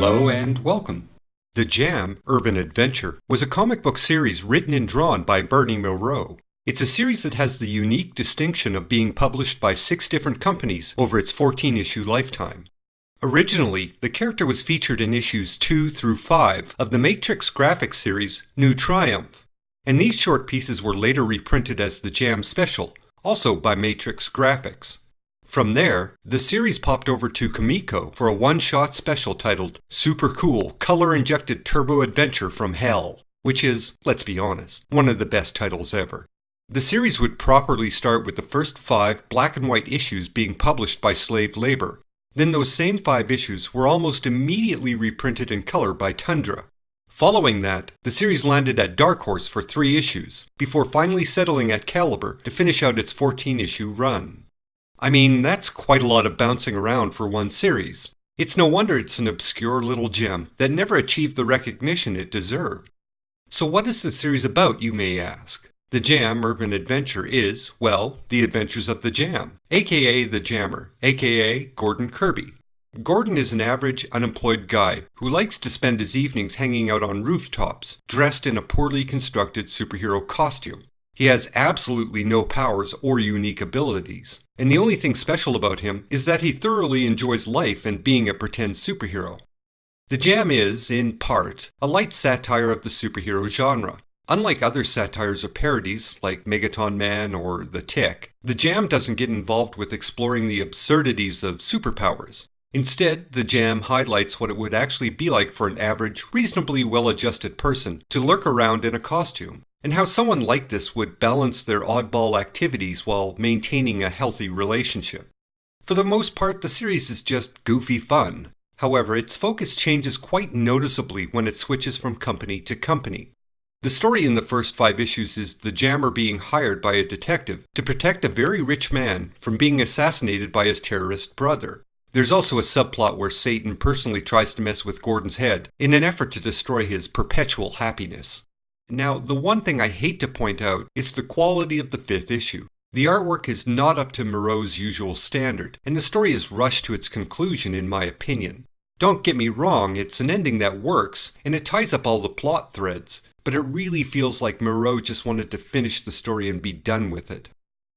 Hello and welcome. The Jam, Urban Adventure, was a comic book series written and drawn by Bernie Mireault. It's a series that has the unique distinction of being published by 6 different companies over its 14-issue lifetime. Originally, the character was featured in issues 2 through 5 of the Matrix graphic series New Triumph, and these short pieces were later reprinted as the Jam Special, also by Matrix Graphics. From there, the series popped over to Comico for a one-shot special titled Super Cool Color-Injected Turbo Adventure from Hell, which is, let's be honest, one of the best titles ever. The series would properly start with the first 5 black and white issues being published by slave labor. Then those same 5 issues were almost immediately reprinted in color by Tundra. Following that, the series landed at Dark Horse for 3 issues, before finally settling at Caliber to finish out its 14-issue run. I mean, that's quite a lot of bouncing around for one series. It's no wonder it's an obscure little gem that never achieved the recognition it deserved. So what is the series about, you may ask? The Jam Urban Adventure is, well, the adventures of the Jam, aka the Jammer, aka Gordon Kirby. Gordon is an average, unemployed guy who likes to spend his evenings hanging out on rooftops, dressed in a poorly constructed superhero costume. He has absolutely no powers or unique abilities, and the only thing special about him is that he thoroughly enjoys life and being a pretend superhero. The Jam is, in part, a light satire of the superhero genre. Unlike other satires or parodies, like Megaton Man or The Tick, the Jam doesn't get involved with exploring the absurdities of superpowers. Instead, the Jam highlights what it would actually be like for an average, reasonably well-adjusted person to lurk around in a costume, and how someone like this would balance their oddball activities while maintaining a healthy relationship. For the most part, the series is just goofy fun. However, its focus changes quite noticeably when it switches from company to company. The story in the first 5 issues is the Jammer being hired by a detective to protect a very rich man from being assassinated by his terrorist brother. There's also a subplot where Satan personally tries to mess with Gordon's head in an effort to destroy his perpetual happiness. Now, the one thing I hate to point out is the quality of the 5th issue. The artwork is not up to Mireault's usual standard, and the story is rushed to its conclusion in my opinion. Don't get me wrong, it's an ending that works, and it ties up all the plot threads, but it really feels like Mireault just wanted to finish the story and be done with it.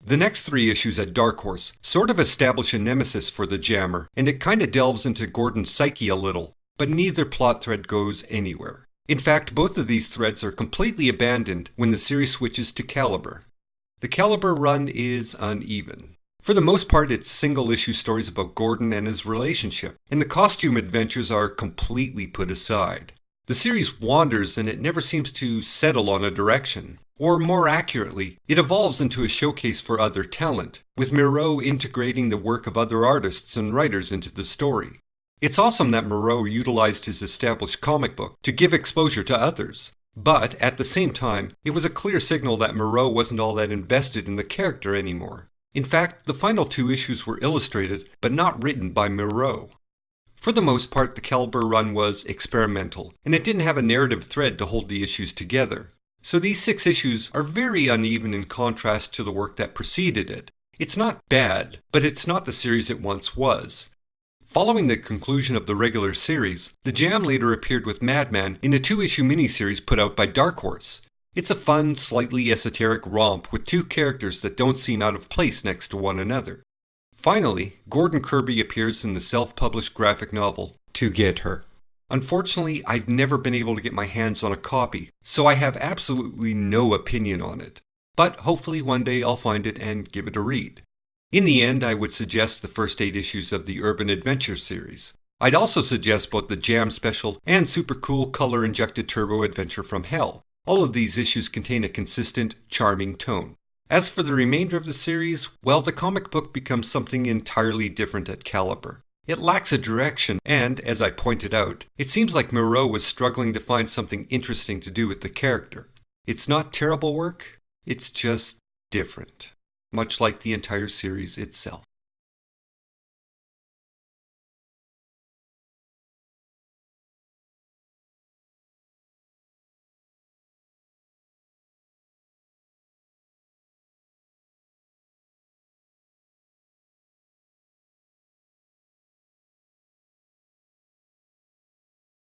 The next 3 issues at Dark Horse sort of establish a nemesis for the Jammer, and it kinda delves into Gordon's psyche a little, but neither plot thread goes anywhere. In fact, both of these threads are completely abandoned when the series switches to Caliber. The Caliber run is uneven. For the most part, it's single-issue stories about Gordon and his relationship, and the costume adventures are completely put aside. The series wanders and it never seems to settle on a direction. Or more accurately, it evolves into a showcase for other talent, with Mireault integrating the work of other artists and writers into the story. It's awesome that Mireault utilized his established comic book to give exposure to others. But, at the same time, it was a clear signal that Mireault wasn't all that invested in the character anymore. In fact, the final 2 issues were illustrated, but not written by Mireault. For the most part, the Caliber run was experimental, and it didn't have a narrative thread to hold the issues together. So these 6 issues are very uneven in contrast to the work that preceded it. It's not bad, but it's not the series it once was. Following the conclusion of the regular series, the Jam later appeared with Madman in a 2-issue miniseries put out by Dark Horse. It's a fun, slightly esoteric romp with 2 characters that don't seem out of place next to one another. Finally, Gordon Kirby appears in the self-published graphic novel, To Get Her. Unfortunately, I've never been able to get my hands on a copy, so I have absolutely no opinion on it. But hopefully one day I'll find it and give it a read. In the end, I would suggest the first 8 issues of the Urban Adventure series. I'd also suggest both the Jam Special and Super Cool Color-Injected Turbo Adventure from Hell. All of these issues contain a consistent, charming tone. As for the remainder of the series, well, the comic book becomes something entirely different at Caliber. It lacks a direction, and, as I pointed out, it seems like Mireault was struggling to find something interesting to do with the character. It's not terrible work, it's just different. Much like the entire series itself.